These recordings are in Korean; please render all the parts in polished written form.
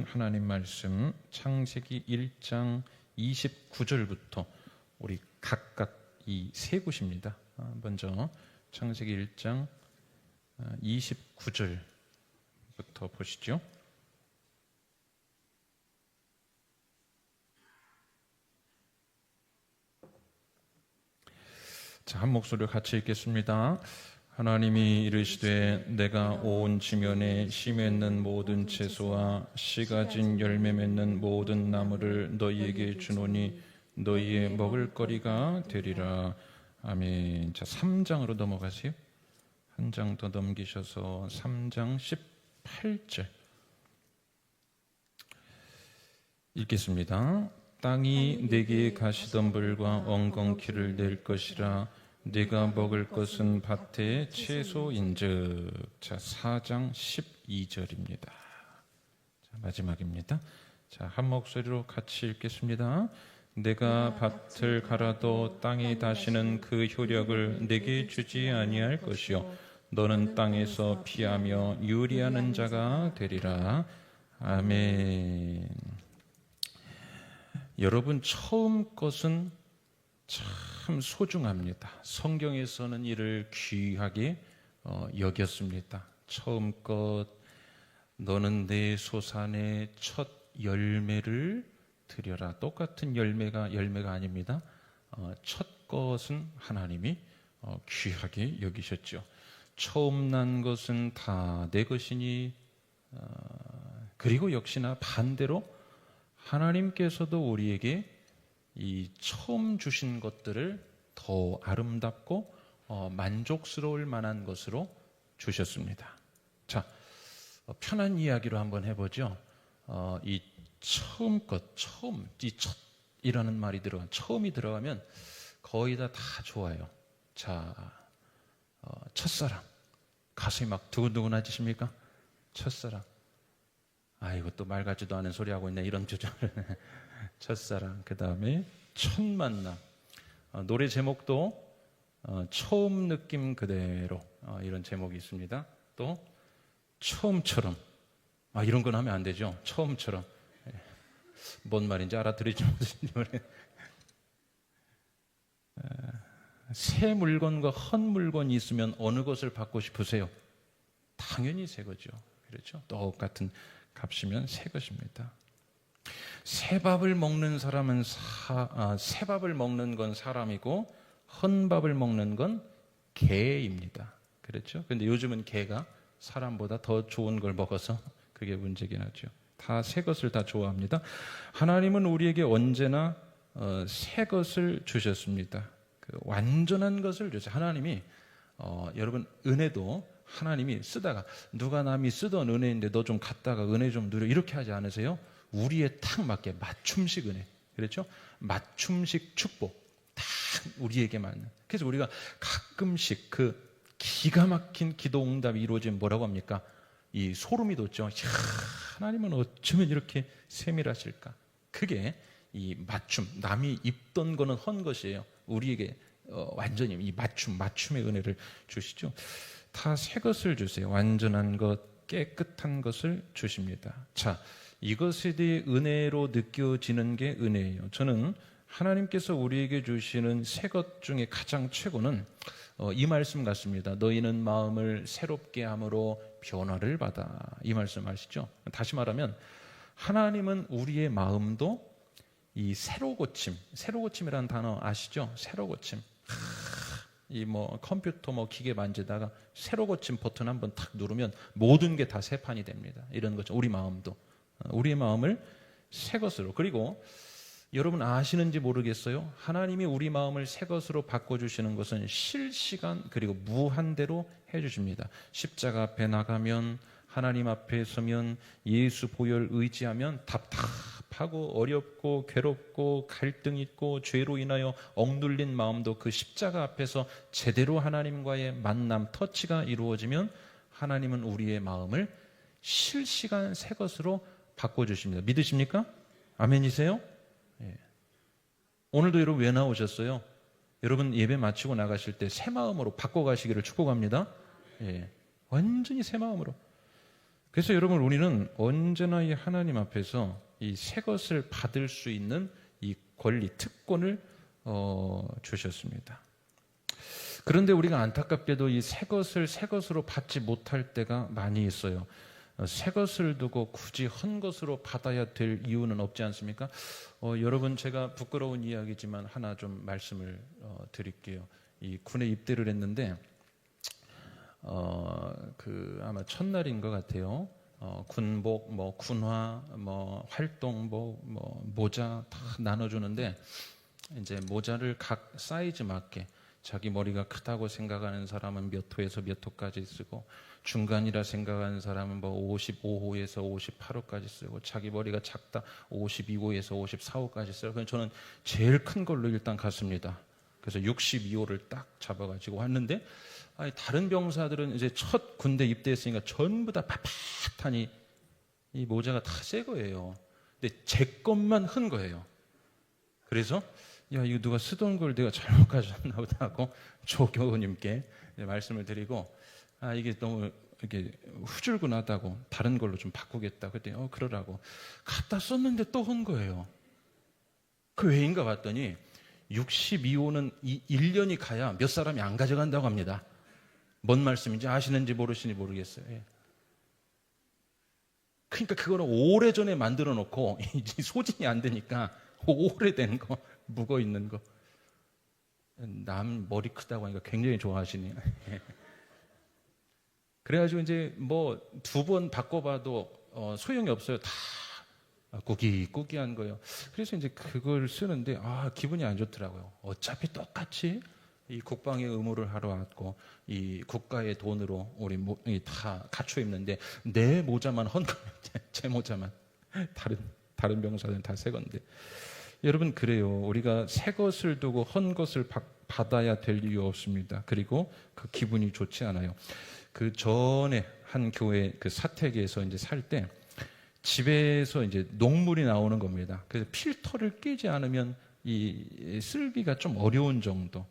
하나님 말씀 창세기 1장 29절부터 우리 각각 이 세 곳입니다. 먼저 창세기 1장 29절부터 보시죠. 자, 한 목소리로 같이 읽겠습니다. 하나님이 이르시되 내가 온 지면에 씨 맺는 모든 채소와 씨 가진 열매 맺는 모든 나무를 너희에게 주노니 너희의 먹을 거리가 되리라. 아멘. 자, 3장으로 넘어가세요. 한 장 더 넘기셔서 3장 18절 읽겠습니다. 땅이 내게 가시덤불과 엉겅퀴를 낼 것이라. 네가 먹을 것은 밭의 채소인즉. 자, 4장 12절입니다. 자, 마지막입니다. 자, 한 목소리로 같이 읽겠습니다. 내가 밭을 갈아도 땅이 다시는 그 효력을 내게 주지 아니할 것이요 너는 땅에서 피하며 유리하는 자가 되리라. 아멘. 여러분, 처음 것은 참 소중합니다. 성경에서는 이를 귀하게 여겼습니다. 처음 것, 너는 내 소산의 첫 열매를 드려라. 똑같은 열매가 아닙니다. 첫 것은 하나님이 귀하게 여기셨죠. 처음 난 것은 다 내 것이니, 그리고 역시나 반대로 하나님께서도 우리에게 이 처음 주신 것들을 더 아름답고 만족스러울 만한 것으로 주셨습니다. 자, 편한 이야기로 한번 해보죠. 이 처음 것, 이 첫이라는 말이 처음이 들어가면 거의 다 좋아요. 자, 첫사랑. 가슴이 막 두근두근해지십니까? 첫사랑. 아이고, 또 말 같지도 않은 소리 하고 있네. 이런 주저를. 첫사랑. 그 다음에 첫 만남. 노래 제목도 처음 느낌 그대로, 이런 제목이 있습니다. 또 처음처럼. 이런 건 하면 안 되죠. 처음처럼. 뭔 말인지 알아들으지 못하시는. 새 물건과 헛 물건이 있으면 어느 것을 받고 싶으세요? 당연히 새 거죠. 그렇죠? 똑같은 값이면 새 것입니다. 새 밥을 먹는 사람은 새 밥을 먹는 건 사람이고 헌밥을 먹는 건 개입니다. 그렇죠? 근데 요즘은 개가 사람보다 더 좋은 걸 먹어서 그게 문제긴 하죠. 다 새 것을 다 좋아합니다. 하나님은 우리에게 언제나 새 것을 주셨습니다. 그 완전한 것을 주셨어요. 하나님이 여러분, 은혜도 하나님이 쓰다가 누가 남이 쓰던 은혜인데 너 좀 갖다가 은혜 좀 누려, 이렇게 하지 않으세요? 우리에 딱 맞게 맞춤식 은혜. 그렇죠? 맞춤식 축복. 딱 우리에게 맞는. 그래서 우리가 가끔씩 그 기가 막힌 기도 응답이 이루어지면 뭐라고 합니까? 이 소름이 돋죠. 하나님은 어쩌면 이렇게 세밀하실까? 그게 이 맞춤. 남이 입던 거는 헌 것이에요. 우리에게 완전히 이 맞춤의 은혜를 주시죠. 다 새 것을 주세요. 완전한 것, 깨끗한 것을 주십니다. 자, 이것에 대해 은혜로 느껴지는 게 은혜예요. 저는 하나님께서 우리에게 주시는 새 것 중에 가장 최고는 이 말씀 같습니다. 너희는 마음을 새롭게 함으로 변화를 받아. 이 말씀 아시죠? 다시 말하면 하나님은 우리의 마음도 이 새로 고침이라는 단어 아시죠? 새로 고침. 이 컴퓨터 기계 만지다가 새로 고침 버튼 한번 탁 누르면 모든 게 다 새 판이 됩니다. 이런 거죠. 우리 마음도. 우리의 마음을 새 것으로. 그리고 여러분 아시는지 모르겠어요. 하나님이 우리 마음을 새 것으로 바꿔주시는 것은 실시간 그리고 무한대로 해주십니다. 십자가 앞에 나가면, 하나님 앞에 서면, 예수 보혈 의지하면 답답하고 어렵고 괴롭고 갈등 있고 죄로 인하여 억눌린 마음도 그 십자가 앞에서 제대로 하나님과의 만남, 터치가 이루어지면 하나님은 우리의 마음을 실시간 새 것으로 바꿔주십니다. 믿으십니까? 아멘이세요? 예. 오늘도 여러분 왜 나오셨어요? 여러분 예배 마치고 나가실 때 새 마음으로 바꿔가시기를 축복합니다. 예. 완전히 새 마음으로. 그래서 여러분, 우리는 언제나 이 하나님 앞에서 이 새 것을 받을 수 있는 이 권리, 특권을 주셨습니다. 그런데 우리가 안타깝게도 이 새 것을 새 것으로 받지 못할 때가 많이 있어요. 새 것을 두고 굳이 헌 것으로 받아야 될 이유는 없지 않습니까? 여러분, 제가 부끄러운 이야기지만 하나 좀 말씀을 드릴게요. 이 군에 입대를 했는데 아마 첫날인 것 같아요. 군복, 뭐 군화, 뭐 활동복, 뭐 모자 다 나눠주는데, 이제 모자를 각 사이즈 맞게, 자기 머리가 크다고 생각하는 사람은 몇 호에서 몇 호까지 쓰고, 중간이라 생각하는 사람은 뭐 55호에서 58호까지 쓰고, 자기 머리가 작다 52호에서 54호까지 써요. 그래서 저는 제일 큰 걸로 일단 갔습니다. 그래서 62호를 딱 잡아가지고 왔는데, 다른 병사들은 이제 첫 군대 입대했으니까 전부 다 빳빳하니 이 모자가 다 새 거예요. 근데 제 것만 흔 거예요. 그래서 야, 이거 누가 쓰던 걸 내가 잘못 가져왔나 보다 하고 조교님께 말씀을 드리고, 이게 너무 이렇게 후줄근하다고 다른 걸로 좀 바꾸겠다. 그랬더니 그러라고. 갖다 썼는데 또 헌 거예요. 그 왜인가 봤더니 62호는 1년이 가야 몇 사람이 안 가져간다고 합니다. 뭔 말씀인지 아시는지 모르시는지 모르겠어요. 예. 그러니까 그거는 오래전에 만들어 놓고 소진이 안 되니까 오래된 거, 묵어 있는 거. 남 머리 크다고 하니까 굉장히 좋아하시네요. 그래가지고 이제 뭐 2번 바꿔봐도 소용이 없어요. 다 꾸기꾸기한 거예요. 그래서 이제 그걸 쓰는데 기분이 안 좋더라고요. 어차피 똑같이 이 국방의 의무를 하러 왔고 이 국가의 돈으로 우리 다 갖춰 입는데 내 모자만 헌 거예요. 제 모자만. 다른 병사들은 다 새 건데. 여러분, 그래요. 우리가 새 것을 두고 헌 것을 받아야 될 이유 없습니다. 그리고 그 기분이 좋지 않아요. 그 전에 한 교회 그 사택에서 이제 살 때 집에서 이제 녹물이 나오는 겁니다. 그래서 필터를 끼지 않으면 이 쓸기가 좀 어려운 정도.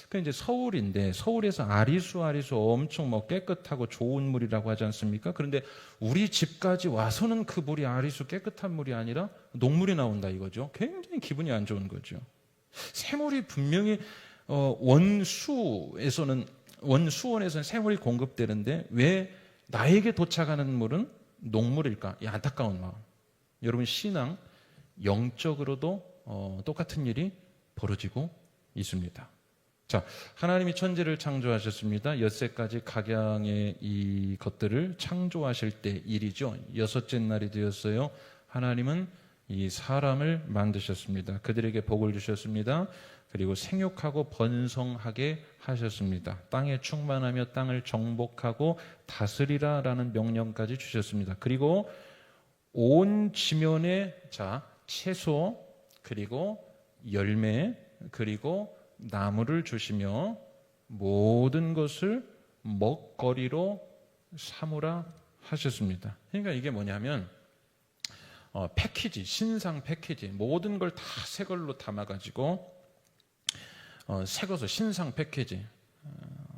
그 이제 서울인데 서울에서 아리수 엄청 뭐 깨끗하고 좋은 물이라고 하지 않습니까? 그런데 우리 집까지 와서는 그 물이 아리수 깨끗한 물이 아니라 녹물이 나온다 이거죠. 굉장히 기분이 안 좋은 거죠. 새물이 분명히 원수원에서는 새물이 공급되는데 왜 나에게 도착하는 물은 녹물일까? 이 안타까운 마음. 여러분, 신앙 영적으로도 똑같은 일이 벌어지고 있습니다. 자, 하나님이 천지를 창조하셨습니다. 엿새까지 각양의 이 것들을 창조하실 때 일이죠. 6째 날이 되었어요. 하나님은 이 사람을 만드셨습니다. 그들에게 복을 주셨습니다. 그리고 생육하고 번성하게 하셨습니다. 땅에 충만하며 땅을 정복하고 다스리라 라는 명령까지 주셨습니다. 그리고 온 지면에 채소, 그리고 열매, 그리고 나무를 주시며 모든 것을 먹거리로 삼으라 하셨습니다. 그러니까 이게 뭐냐면 패키지, 신상 패키지, 모든 걸 다 새 걸로 담아가지고 새 것을 신상 패키지.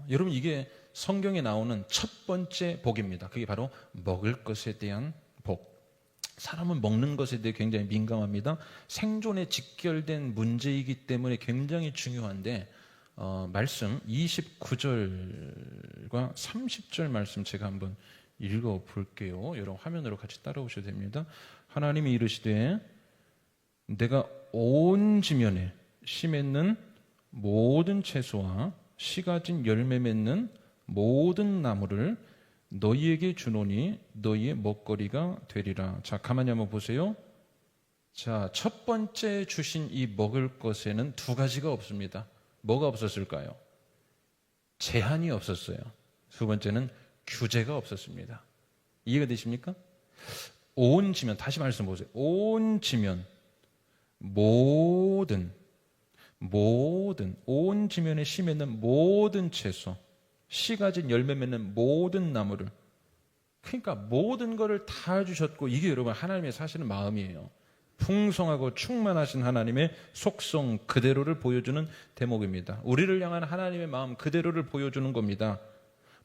여러분, 이게 성경에 나오는 첫 번째 복입니다. 그게 바로 먹을 것에 대한 복. 사람은 먹는 것에 대해 굉장히 민감합니다. 생존에 직결된 문제이기 때문에 굉장히 중요한데 말씀 29절과 30절 말씀 제가 한번 읽어볼게요. 여러분 화면으로 같이 따라오셔도 됩니다. 하나님이 이르시되 내가 온 지면에 씨 맺는 모든 채소와 씨 가진 열매 맺는 모든 나무를 너희에게 주노니 너희의 먹거리가 되리라. 자, 가만히 한번 보세요. 자, 첫 번째 주신 이 먹을 것에는 2가지가 없습니다. 뭐가 없었을까요? 제한이 없었어요. 2번째는 규제가 없었습니다. 이해가 되십니까? 온 지면, 다시 말씀 보세요. 온 지면, 모든 온 지면에 씨 맺는 모든 채소, 씨 가진 열매 맺는 모든 나무를, 그러니까 모든 것을 다 주셨고, 이게 여러분 하나님의 사시는 마음이에요. 풍성하고 충만하신 하나님의 속성 그대로를 보여주는 대목입니다. 우리를 향한 하나님의 마음 그대로를 보여주는 겁니다.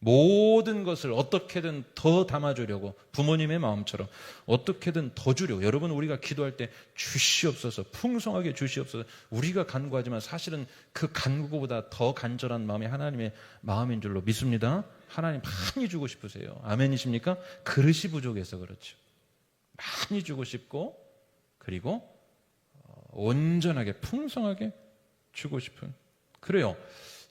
모든 것을 어떻게든 더 담아주려고, 부모님의 마음처럼 어떻게든 더 주려고. 여러분, 우리가 기도할 때 주시옵소서, 풍성하게 주시옵소서, 우리가 간구하지만 사실은 그 간구보다 더 간절한 마음이 하나님의 마음인 줄로 믿습니다. 하나님 많이 주고 싶으세요. 아멘이십니까? 그릇이 부족해서 그렇죠. 많이 주고 싶고, 그리고 온전하게 풍성하게 주고 싶은. 그래요.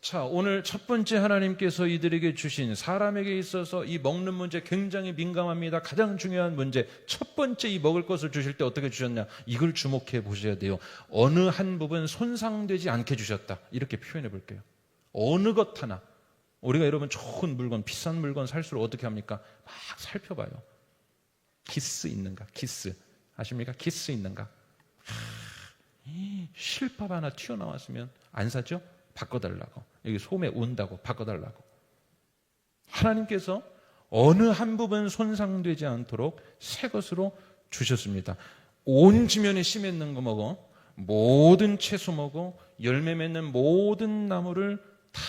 자, 오늘 첫 번째 하나님께서 이들에게 주신, 사람에게 있어서 이 먹는 문제 굉장히 민감합니다. 가장 중요한 문제. 첫 번째 이 먹을 것을 주실 때 어떻게 주셨냐? 이걸 주목해 보셔야 돼요. 어느 한 부분 손상되지 않게 주셨다. 이렇게 표현해 볼게요. 어느 것 하나. 우리가 여러분 좋은 물건, 비싼 물건 살수록 어떻게 합니까? 막 살펴봐요. 기스 있는가? 기스. 아십니까? 기스 있는가? 실밥 하나 튀어나왔으면 안 사죠? 바꿔달라고. 여기 소매 운다고 바꿔달라고. 하나님께서 어느 한 부분 손상되지 않도록 새 것으로 주셨습니다. 온 지면에 씨 맺는 거 먹어, 모든 채소 먹어, 열매 맺는 모든 나무를 다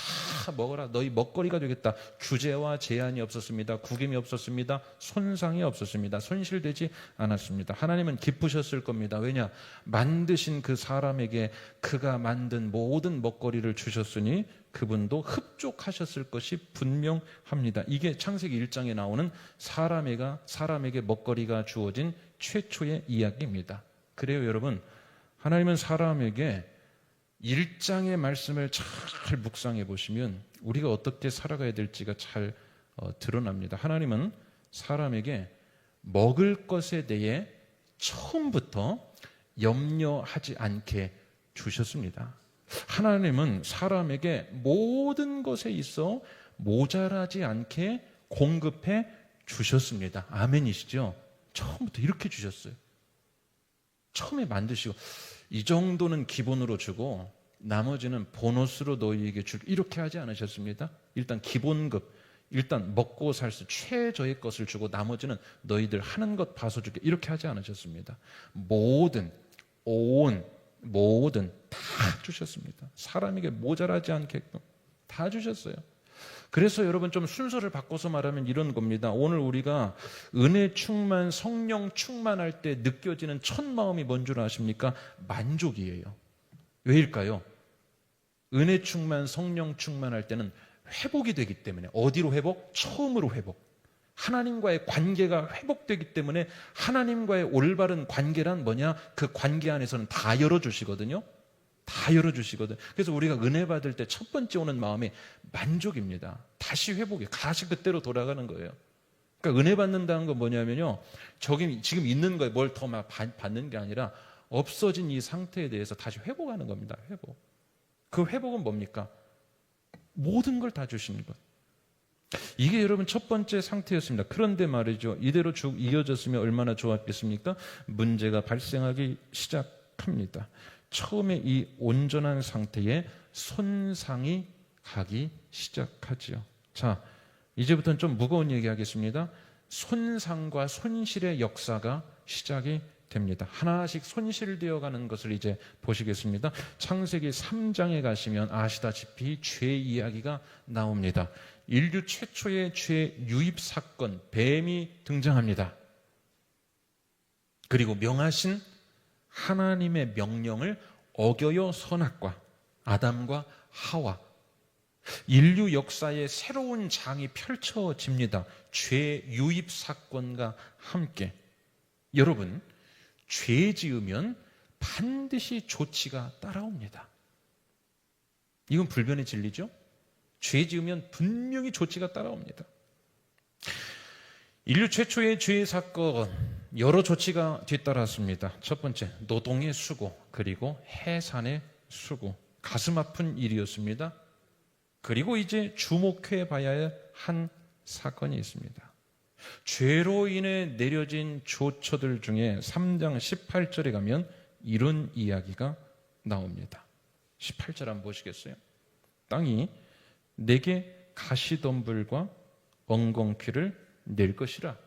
먹어라. 너희 먹거리가 되겠다. 규제와 제한이 없었습니다. 구김이 없었습니다. 손상이 없었습니다. 손실되지 않았습니다. 하나님은 기쁘셨을 겁니다. 왜냐? 만드신 그 사람에게 그가 만든 모든 먹거리를 주셨으니 그분도 흡족하셨을 것이 분명합니다. 이게 창세기 1장에 나오는 사람에게 먹거리가 주어진 최초의 이야기입니다. 그래요, 여러분. 하나님은 사람에게 1장의 말씀을 잘 묵상해 보시면 우리가 어떻게 살아가야 될지가 잘 드러납니다. 하나님은 사람에게 먹을 것에 대해 처음부터 염려하지 않게 주셨습니다. 하나님은 사람에게 모든 것에 있어 모자라지 않게 공급해 주셨습니다. 아멘이시죠? 처음부터 이렇게 주셨어요. 처음에 만드시고 이 정도는 기본으로 주고 나머지는 보너스로 너희에게 줄게, 이렇게 하지 않으셨습니다. 일단 기본급, 일단 먹고 살 수 최저의 것을 주고 나머지는 너희들 하는 것 봐서 줄게, 이렇게 하지 않으셨습니다. 모든 다 주셨습니다. 사람에게 모자라지 않게끔 다 주셨어요. 그래서 여러분 좀 순서를 바꿔서 말하면 이런 겁니다. 오늘 우리가 은혜 충만, 성령 충만할 때 느껴지는 첫 마음이 뭔 줄 아십니까? 만족이에요. 왜일까요? 은혜 충만, 성령 충만할 때는 회복이 되기 때문에. 어디로 회복? 처음으로 회복. 하나님과의 관계가 회복되기 때문에. 하나님과의 올바른 관계란 뭐냐? 그 관계 안에서는 다 열어주시거든요. 다 열어주시거든. 그래서 우리가 은혜 받을 때 첫 번째 오는 마음이 만족입니다. 다시 회복이, 다시 그때로 돌아가는 거예요. 그러니까 은혜 받는다는 건 뭐냐면요, 저기 지금 있는 거에 뭘 더 막 받는 게 아니라 없어진 이 상태에 대해서 다시 회복하는 겁니다. 회복. 그 회복은 뭡니까? 모든 걸 다 주시는 것. 이게 여러분 첫 번째 상태였습니다. 그런데 말이죠, 이대로 쭉 이어졌으면 얼마나 좋았겠습니까? 문제가 발생하기 시작합니다. 처음에 이 온전한 상태에 손상이 가기 시작하지요. 자, 이제부터는 좀 무거운 얘기 하겠습니다. 손상과 손실의 역사가 시작이 됩니다. 하나씩 손실되어 가는 것을 이제 보시겠습니다. 창세기 3장에 가시면 아시다시피 죄 이야기가 나옵니다. 인류 최초의 죄 유입 사건, 뱀이 등장합니다. 그리고 명하신 하나님의 명령을 어겨요 선악과, 아담과 하와. 인류 역사의 새로운 장이 펼쳐집니다. 죄 유입 사건과 함께. 여러분, 죄 지으면 반드시 조치가 따라옵니다. 이건 불변의 진리죠? 죄 지으면 분명히 조치가 따라옵니다. 인류 최초의 죄 사건, 여러 조치가 뒤따랐습니다. 첫 번째, 노동의 수고, 그리고 해산의 수고. 가슴 아픈 일이었습니다. 그리고 이제 주목해 봐야 할 한 사건이 있습니다. 죄로 인해 내려진 조처들 중에 3장 18절에 가면 이런 이야기가 나옵니다. 18절 한번 보시겠어요? 땅이 내게 가시덤불과 엉겅퀴를 낼 것이라.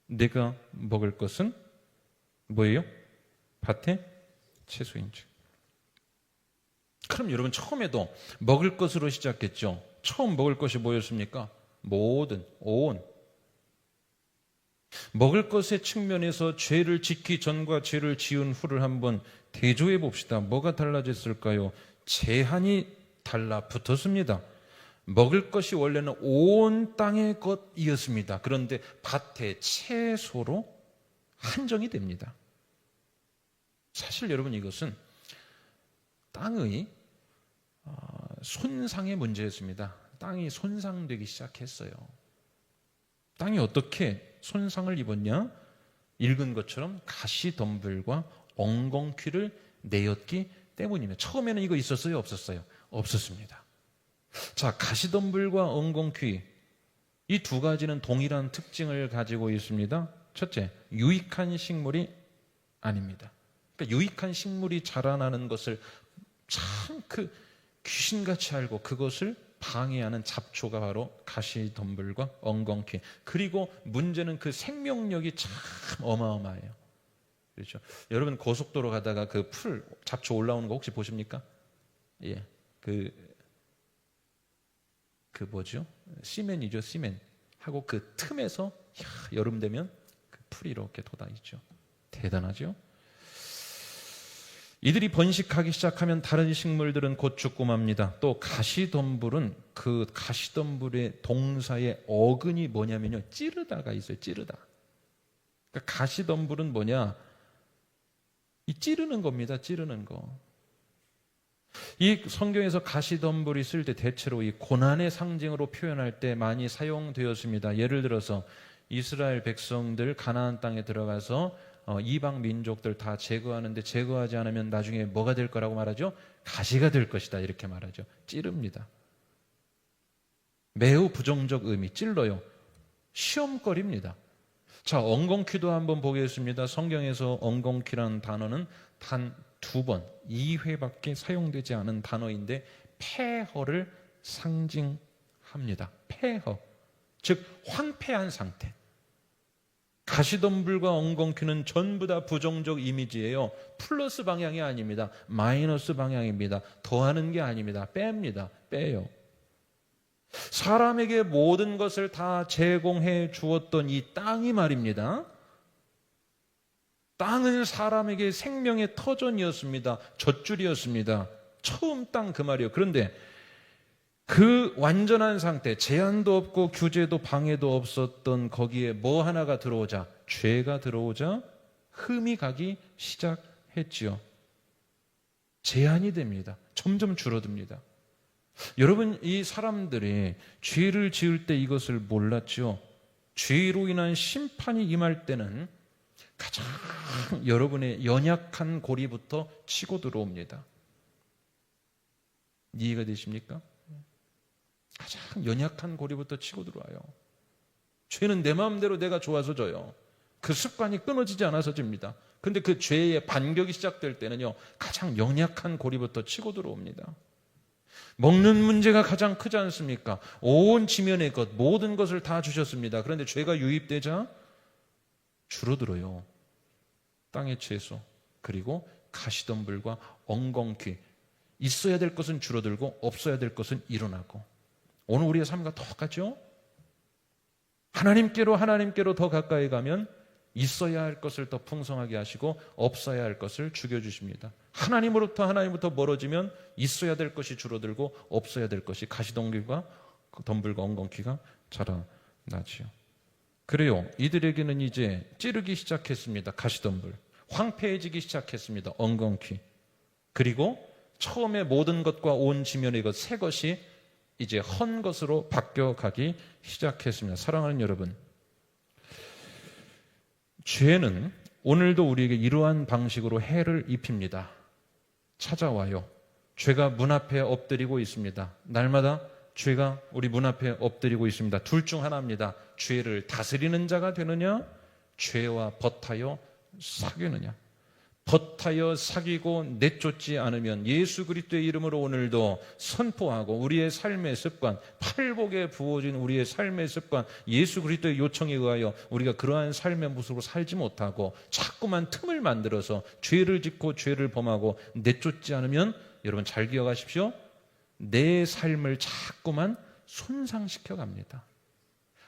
내가 먹을 것은 뭐예요? 밭의 채소인지. 그럼 여러분 처음에도 먹을 것으로 시작했죠. 처음 먹을 것이 뭐였습니까? 모든, 온. 먹을 것의 측면에서 죄를 짓기 전과 죄를 지은 후를 한번 대조해 봅시다. 뭐가 달라졌을까요? 제한이 달라붙었습니다. 먹을 것이 원래는 온 땅의 것이었습니다. 그런데 밭의 채소로 한정이 됩니다. 사실 여러분, 이것은 땅의 손상의 문제였습니다. 땅이 손상되기 시작했어요. 땅이 어떻게 손상을 입었냐? 읽은 것처럼 가시덤불과 엉겅퀴를 내었기 때문입니다. 처음에는 이거 있었어요? 없었어요? 없었습니다. 자, 가시덤불과 엉겅퀴, 이 두 가지는 동일한 특징을 가지고 있습니다. 첫째, 유익한 식물이 아닙니다. 그러니까 유익한 식물이 자라나는 것을 참 귀신같이 알고 그것을 방해하는 잡초가 바로 가시덤불과 엉겅퀴. 그리고 문제는 그 생명력이 참 어마어마해요. 그렇죠? 여러분, 고속도로 가다가 그 풀, 잡초 올라오는 거 혹시 보십니까? 예. 뭐죠? 시멘이죠, 시멘. 하고 그 틈에서 여름 되면 그 풀이 이렇게 돋아있죠. 대단하죠? 이들이 번식하기 시작하면 다른 식물들은 곧 죽고 맙니다. 또 가시덤불은 그 가시덤불의 동사의 어근이 뭐냐면요, 찌르다가 있어요. 찌르다. 그러니까 가시덤불은 뭐냐? 이 찌르는 겁니다. 찌르는 거. 이 성경에서 가시덤불이 쓸 때 대체로 이 고난의 상징으로 표현할 때 많이 사용되었습니다. 예를 들어서 이스라엘 백성들 가나안 땅에 들어가서 이방 민족들 다 제거하는데 제거하지 않으면 나중에 뭐가 될 거라고 말하죠? 가시가 될 것이다, 이렇게 말하죠. 찌릅니다. 매우 부정적 의미, 찔러요. 시험거리입니다. 자, 엉겅퀴도 한번 보겠습니다. 성경에서 엉겅퀴라는 단어는 단 2번, 2회밖에 사용되지 않은 단어인데 폐허를 상징합니다. 폐허, 즉 황폐한 상태. 가시덤불과 엉겅퀴는 전부 다 부정적 이미지예요. 플러스 방향이 아닙니다. 마이너스 방향입니다. 더하는 게 아닙니다. 뺍니다. 빼요. 사람에게 모든 것을 다 제공해 주었던 이 땅이 말입니다. 땅은 사람에게 생명의 터전이었습니다. 젖줄이었습니다. 처음 땅 그 말이에요. 그런데 그 완전한 상태, 제한도 없고 규제도 방해도 없었던 거기에 뭐 하나가 들어오자, 죄가 들어오자 흠이 가기 시작했지요. 제한이 됩니다. 점점 줄어듭니다. 여러분, 이 사람들이 죄를 지을 때 이것을 몰랐죠. 죄로 인한 심판이 임할 때는 가장 여러분의 연약한 고리부터 치고 들어옵니다. 이해가 되십니까? 가장 연약한 고리부터 치고 들어와요. 죄는 내 마음대로 내가 좋아서 져요. 그 습관이 끊어지지 않아서 집니다. 근데 그 죄의 반격이 시작될 때는요, 가장 연약한 고리부터 치고 들어옵니다. 먹는 문제가 가장 크지 않습니까? 온 지면의 것, 모든 것을 다 주셨습니다. 그런데 죄가 유입되자 줄어들어요. 땅의 채소, 그리고 가시덤불과 엉겅퀴. 있어야 될 것은 줄어들고 없어야 될 것은 일어나고. 오늘 우리의 삶과 똑같죠? 하나님께로 더 가까이 가면 있어야 할 것을 더 풍성하게 하시고 없어야 할 것을 죽여주십니다. 하나님으로부터 멀어지면 있어야 될 것이 줄어들고 없어야 될 것이 가시덤불과 엉겅퀴가 자라나지요. 그래요. 이들에게는 이제 찌르기 시작했습니다. 가시덤불. 황폐해지기 시작했습니다. 엉겅퀴. 그리고 처음에 모든 것과 온 지면의 것, 새 것이 이제 헌 것으로 바뀌어가기 시작했습니다. 사랑하는 여러분, 죄는 오늘도 우리에게 이러한 방식으로 해를 입힙니다. 찾아와요. 죄가 문 앞에 엎드리고 있습니다. 날마다 죄가 우리 문 앞에 엎드리고 있습니다. 둘 중 하나입니다. 죄를 다스리는 자가 되느냐, 죄와 벗하여 사귀느냐. 벗하여 사귀고 내쫓지 않으면 예수 그리스도의 이름으로 오늘도 선포하고 우리의 삶의 습관, 팔복에 부어진 우리의 삶의 습관, 예수 그리스도의 요청에 의하여 우리가 그러한 삶의 모습으로 살지 못하고 자꾸만 틈을 만들어서 죄를 짓고 죄를 범하고 내쫓지 않으면, 여러분 잘 기억하십시오. 내 삶을 자꾸만 손상시켜 갑니다.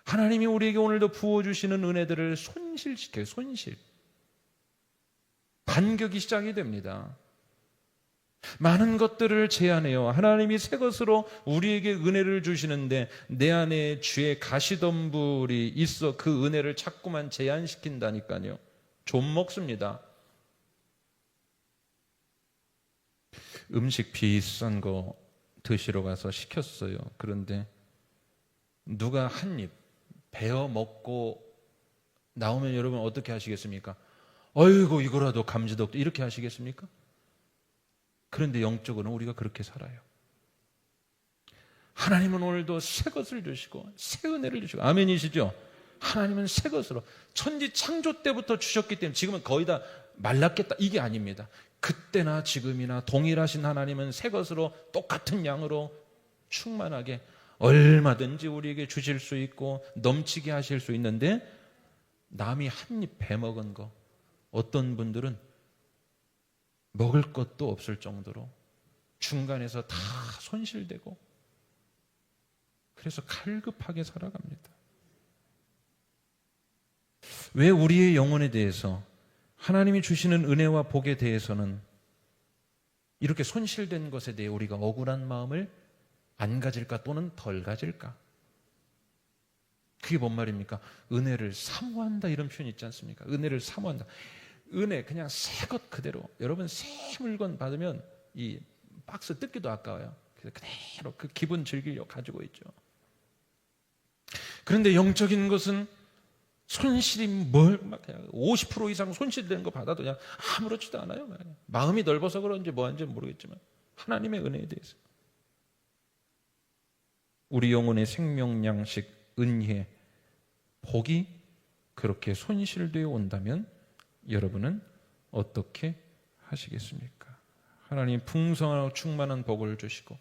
하나님이 우리에게 오늘도 부어주시는 은혜들을 손실시켜요. 손실. 반격이 시작이 됩니다. 많은 것들을 제한해요. 하나님이 새 것으로 우리에게 은혜를 주시는데 내 안에 죄의 가시덤불이 있어 그 은혜를 자꾸만 제한시킨다니까요. 좀 먹습니다. 음식 비싼 거 드시러 가서 시켰어요. 그런데 누가 한 입 베어 먹고 나오면 여러분 어떻게 하시겠습니까? 어이구 이거라도 감지도 없다 이렇게 하시겠습니까? 그런데 영적으로는 우리가 그렇게 살아요. 하나님은 오늘도 새 것을 주시고 새 은혜를 주시고 아멘이시죠? 하나님은 새 것으로 천지 창조 때부터 주셨기 때문에 지금은 거의 다 말랐겠다 이게 아닙니다. 그때나 지금이나 동일하신 하나님은 새 것으로 똑같은 양으로 충만하게 얼마든지 우리에게 주실 수 있고 넘치게 하실 수 있는데 남이 한 입 베먹은 거 어떤 분들은 먹을 것도 없을 정도로 중간에서 다 손실되고 그래서 갈급하게 살아갑니다. 왜 우리의 영혼에 대해서 하나님이 주시는 은혜와 복에 대해서는 이렇게 손실된 것에 대해 우리가 억울한 마음을 안 가질까 또는 덜 가질까? 그게 뭔 말입니까? 은혜를 사모한다 이런 표현이 있지 않습니까? 은혜를 사모한다. 은혜 그냥 새 것 그대로 여러분 새 물건 받으면 이 박스 뜯기도 아까워요. 그래서 그대로 그 기분 즐기려고 가지고 있죠. 그런데 영적인 것은 손실이 막 50% 이상 손실되는 거 받아도 그냥 아무렇지도 않아요. 마음이 넓어서 그런지 뭐한지 모르겠지만 하나님의 은혜에 대해서 우리 영혼의 생명 양식 은혜 복이 그렇게 손실되어 온다면 여러분은 어떻게 하시겠습니까? 하나님 풍성하고 충만한 복을 주시고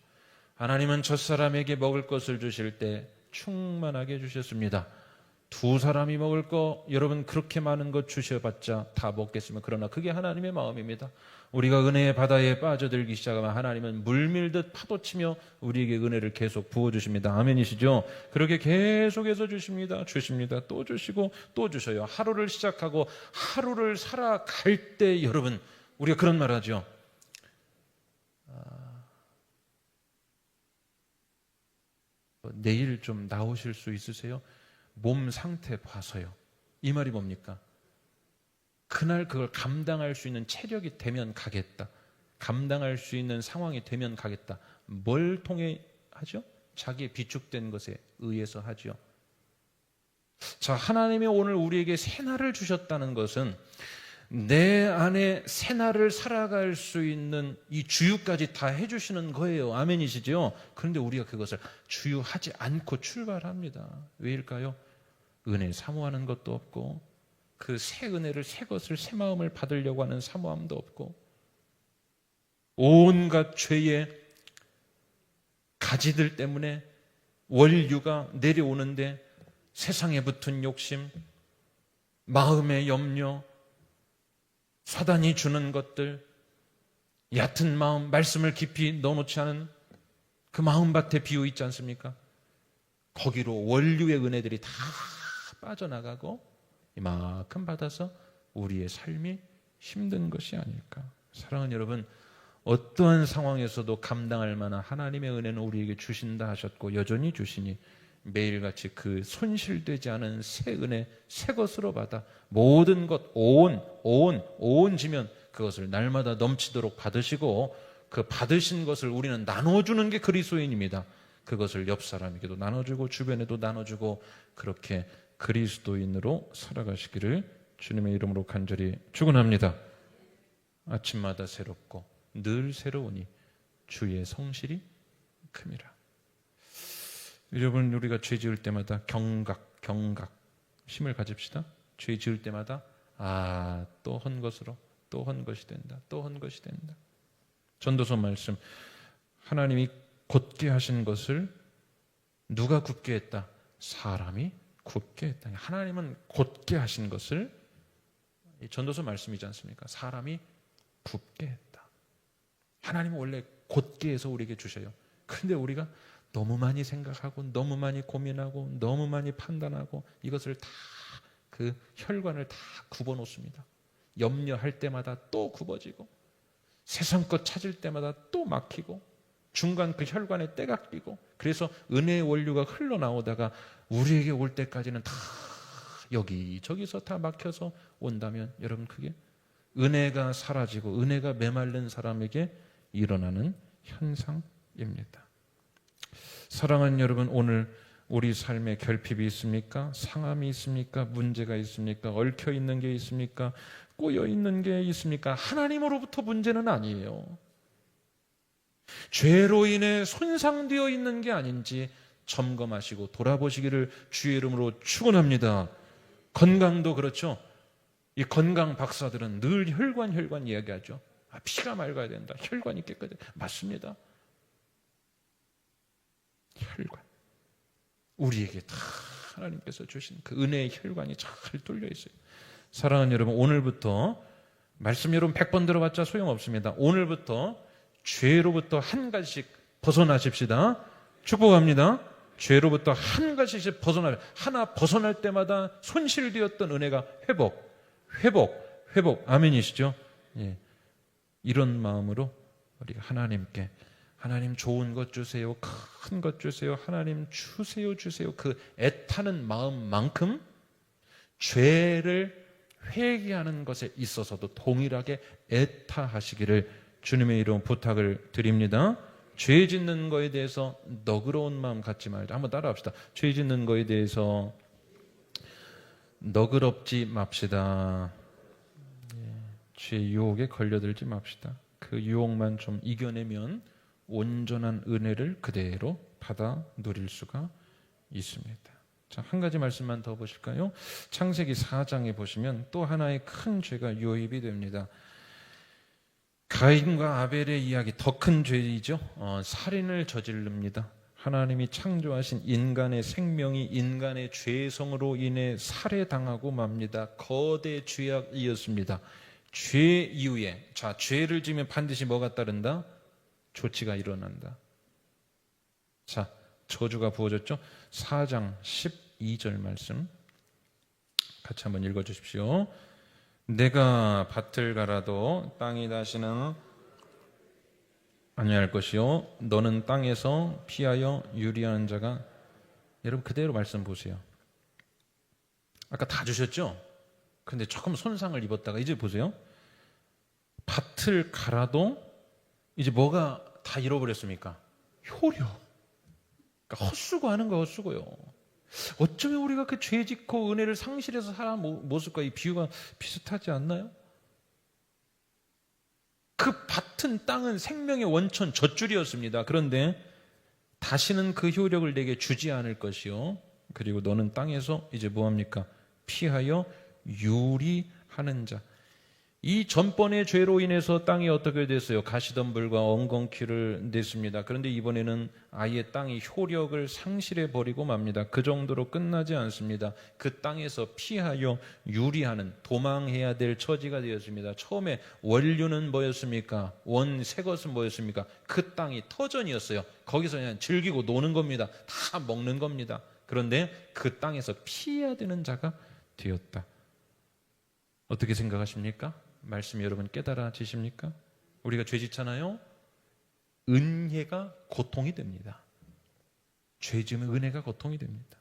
하나님은 젖사람에게 먹을 것을 주실 때 충만하게 주셨습니다. 두 사람이 먹을 거 여러분 그렇게 많은 것 주셔봤자 다 먹겠으면 그러나 그게 하나님의 마음입니다. 우리가 은혜의 바다에 빠져들기 시작하면 하나님은 물밀듯 파도치며 우리에게 은혜를 계속 부어주십니다. 아멘이시죠? 그렇게 계속해서 주십니다. 또 주시고 또 주셔요. 하루를 시작하고 하루를 살아갈 때 여러분 우리가 그런 말 하죠. 내일 좀 나오실 수 있으세요? 몸 상태 봐서요. 이 말이 뭡니까? 그날 그걸 감당할 수 있는 체력이 되면 가겠다. 감당할 수 있는 상황이 되면 가겠다. 뭘 통해 하죠? 자기의 비축된 것에 의해서 하죠. 자, 하나님이 오늘 우리에게 새날을 주셨다는 것은 내 안에 새날을 살아갈 수 있는 이 주유까지 다 해주시는 거예요. 아멘이시죠? 그런데 우리가 그것을 주유하지 않고 출발합니다. 왜일까요? 은혜 사모하는 것도 없고 그 새 은혜를 새 것을 새 마음을 받으려고 하는 사모함도 없고 온갖 죄의 가지들 때문에 원류가 내려오는데 세상에 붙은 욕심, 마음의 염려, 사단이 주는 것들, 얕은 마음, 말씀을 깊이 넣어놓지 않은 그 마음밭에 비어 있지 않습니까? 거기로 원류의 은혜들이 다 빠져나가고 이만큼 받아서 우리의 삶이 힘든 것이 아닐까. 사랑하는 여러분, 어떠한 상황에서도 감당할 만한 하나님의 은혜는 우리에게 주신다 하셨고 여전히 주시니 매일같이 그 손실되지 않은 새 은혜, 새 것으로 받아 모든 것 온 지면 그것을 날마다 넘치도록 받으시고 그 받으신 것을 우리는 나눠주는 게 그리스도인입니다. 그것을 옆 사람에게도 나눠주고 주변에도 나눠주고 그렇게 그리스도인으로 살아가시기를 주님의 이름으로 간절히 축원합니다. 아침마다 새롭고 늘 새로우니 주의 성실이 큼이라. 여러분 우리가 죄 지을 때마다 경각 힘을 가집시다. 죄 지을 때마다 또 헌 것으로 또 헌 것이 된다. 또 헌 것이 된다. 전도서 말씀 하나님이 곧게 하신 것을 누가 굳게 했다? 사람이 굳게 했다. 하나님은 곧게 하신 것을 전도서 말씀이지 않습니까? 사람이 굳게 했다. 하나님은 원래 곧게 해서 우리에게 주셔요. 그런데 우리가 너무 많이 생각하고 너무 많이 고민하고 너무 많이 판단하고 이것을 다 그 혈관을 다 굽어 놓습니다. 염려할 때마다 또 굽어지고 세상 것 찾을 때마다 또 막히고 중간 그 혈관에 때가 끼고 그래서 은혜의 원류가 흘러나오다가 우리에게 올 때까지는 다 여기저기서 다 막혀서 온다면 여러분 그게 은혜가 사라지고 은혜가 메마른 사람에게 일어나는 현상입니다. 사랑하는 여러분, 오늘 우리 삶에 결핍이 있습니까? 상함이 있습니까? 문제가 있습니까? 얽혀 있는 게 있습니까? 꼬여 있는 게 있습니까? 하나님으로부터 문제는 아니에요. 죄로 인해 손상되어 있는 게 아닌지 점검하시고 돌아보시기를 주의 이름으로 축원합니다. 건강도 그렇죠. 이 건강 박사들은 늘 혈관 이야기하죠. 피가 맑아야 된다. 혈관이 깨끗해. 맞습니다. 혈관. 우리에게 다 하나님께서 주신 그 은혜의 혈관이 잘 뚫려 있어요. 사랑하는 여러분, 오늘부터 말씀 여러분 100번 들어봤자 소용없습니다. 오늘부터 죄로부터 한 가지씩 벗어나십시다. 축복합니다. 죄로부터 한 가지씩 하나 벗어날 때마다 손실되었던 은혜가 회복. 아멘이시죠? 예. 이런 마음으로 우리가 하나님께 하나님 좋은 것 주세요. 큰 것 주세요. 하나님 주세요. 그 애타는 마음만큼 죄를 회개하는 것에 있어서도 동일하게 애타하시기를 주님의 이름 부탁을 드립니다. 죄 짓는 거에 대해서 너그러운 마음 갖지 말자. 한번 따라합시다. 죄 짓는 거에 대해서 너그럽지 맙시다. 죄 유혹에 걸려들지 맙시다. 그 유혹만 좀 이겨내면 온전한 은혜를 그대로 받아 누릴 수가 있습니다. 자, 한 가지 말씀만 더 보실까요? 창세기 4장에 보시면 또 하나의 큰 죄가 요입이 됩니다. 가인과 아벨의 이야기, 더 큰 죄이죠. 살인을 저지릅니다. 하나님이 창조하신 인간의 생명이 인간의 죄성으로 인해 살해당하고 맙니다. 거대 죄악이었습니다. 죄 이후에, 자, 죄를 지으면 반드시 뭐가 따른다? 조치가 일어난다. 자, 저주가 부어졌죠? 4장 12절 말씀 같이 한번 읽어주십시오. 내가 밭을 갈아도 땅이 다시는 아니할 것이요 너는 땅에서 피하여 유리하는 자가. 여러분 그대로 말씀 보세요. 아까 다 주셨죠? 그런데 조금 손상을 입었다가 이제 보세요. 밭을 갈아도 이제 뭐가 다 잃어버렸습니까? 효력. 그러니까 헛수고하는 거 헛수고요. 어쩌면 우리가 그 죄 짓고 은혜를 상실해서 살아간 모습과 이 비유가 비슷하지 않나요? 그 밭은 땅은 생명의 원천 젖줄이었습니다. 그런데 다시는 그 효력을 내게 주지 않을 것이요. 그리고 너는 땅에서 이제 뭐합니까? 피하여 유리하는 자. 이 전번의 죄로 인해서 땅이 어떻게 됐어요? 가시덤불과 엉겅퀴를 냈습니다. 그런데 이번에는 아예 땅이 효력을 상실해 버리고 맙니다. 그 정도로 끝나지 않습니다. 그 땅에서 피하여 유리하는, 도망해야 될 처지가 되었습니다. 처음에 원류는 뭐였습니까? 새 것은 뭐였습니까? 그 땅이 터전이었어요. 거기서 그냥 즐기고 노는 겁니다. 다 먹는 겁니다. 그런데 그 땅에서 피해야 되는 자가 되었다. 어떻게 생각하십니까? 말씀 여러분 깨달아지십니까? 우리가 죄 짓잖아요. 은혜가 고통이 됩니다. 죄 지으면 은혜가 고통이 됩니다.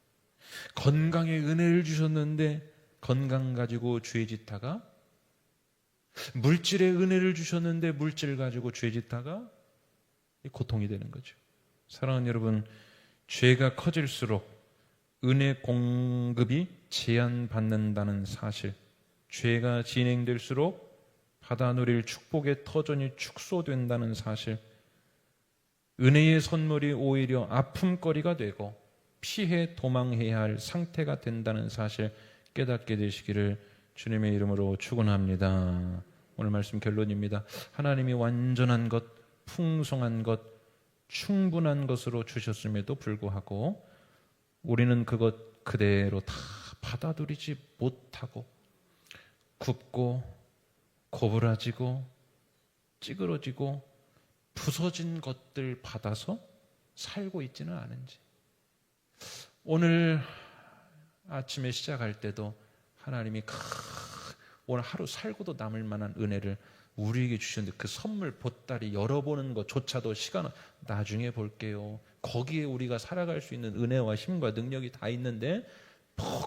건강에 은혜를 주셨는데 건강 가지고 죄 짓다가, 물질에 은혜를 주셨는데 물질 가지고 죄 짓다가 고통이 되는 거죠. 사랑하는 여러분, 죄가 커질수록 은혜 공급이 제한받는다는 사실, 죄가 진행될수록 받아 누릴 축복의 터전이 축소된다는 사실, 은혜의 선물이 오히려 아픔거리가 되고 피해 도망해야 할 상태가 된다는 사실 깨닫게 되시기를 주님의 이름으로 축원합니다. 오늘 말씀 결론입니다. 하나님이 완전한 것, 풍성한 것, 충분한 것으로 주셨음에도 불구하고 우리는 그것 그대로 다 받아들이지 못하고 굽고 고부라지고 찌그러지고 부서진 것들 받아서 살고 있지는 않은지. 오늘 아침에 시작할 때도 하나님이 오늘 하루 살고도 남을 만한 은혜를 우리에게 주셨는데 그 선물 보따리 열어보는 것조차도 시간은 나중에 볼게요. 거기에 우리가 살아갈 수 있는 은혜와 힘과 능력이 다 있는데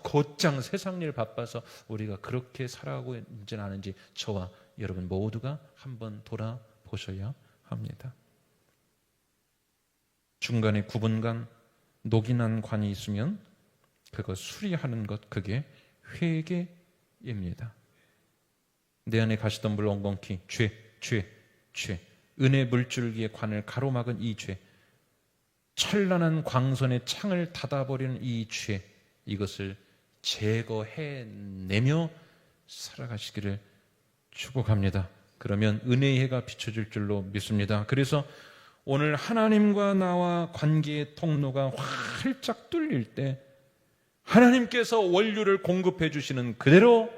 곧장 세상 일 바빠서 우리가 그렇게 살아가고 있지는 않은지 저와 여러분 모두가 한번 돌아보셔야 합니다. 중간에 구분간 녹이난 관이 있으면 그거 수리하는 것, 그게 회개입니다. 내 안에 가시던 물 엉겅퀴, 죄. 은혜 물줄기의 관을 가로막은 이 죄, 찬란한 광선의 창을 닫아버리는 이 죄, 이것을 제거해내며 살아가시기를 축복합니다. 그러면 은혜의 해가 비춰질 줄로 믿습니다. 그래서 오늘 하나님과 나와 관계의 통로가 활짝 뚫릴 때 하나님께서 원료를 공급해 주시는 그대로,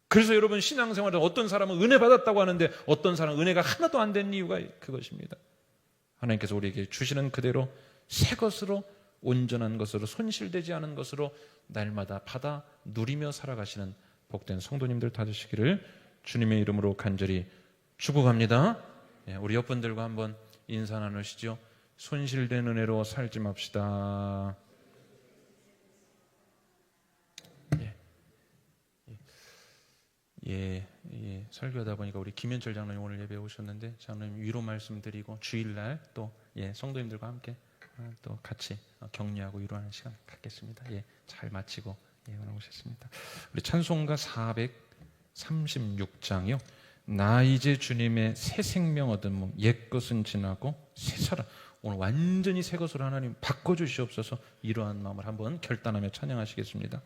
그래서 여러분 신앙생활에 어떤 사람은 은혜 받았다고 하는데 어떤 사람은 은혜가 하나도 안 된 이유가 그것입니다. 하나님께서 우리에게 주시는 그대로 새 것으로, 온전한 것으로, 손실되지 않은 것으로 날마다 받아 누리며 살아가시는 복된 성도님들 되시기를 주님의 이름으로 간절히 축복합니다. 우리 옆분들과 한번 인사 나누시죠. 손실된 은혜로 살지 맙시다. 설교하다 보니까 우리 김현철 장로님 오늘 예배에 오셨는데 장로님 위로 말씀드리고 주일날 또 성도님들과 함께 또 같이 격려하고 위로하는 시간 갖겠습니다. 잘 마치고 오셨습니다. 우리 찬송가 436장이요. 나 이제 주님의 새 생명 얻은 몸, 옛것은 지나고 새 사람, 오늘 완전히 새 것으로 하나님 바꿔주시옵소서. 이러한 마음을 한번 결단하며 찬양하시겠습니다.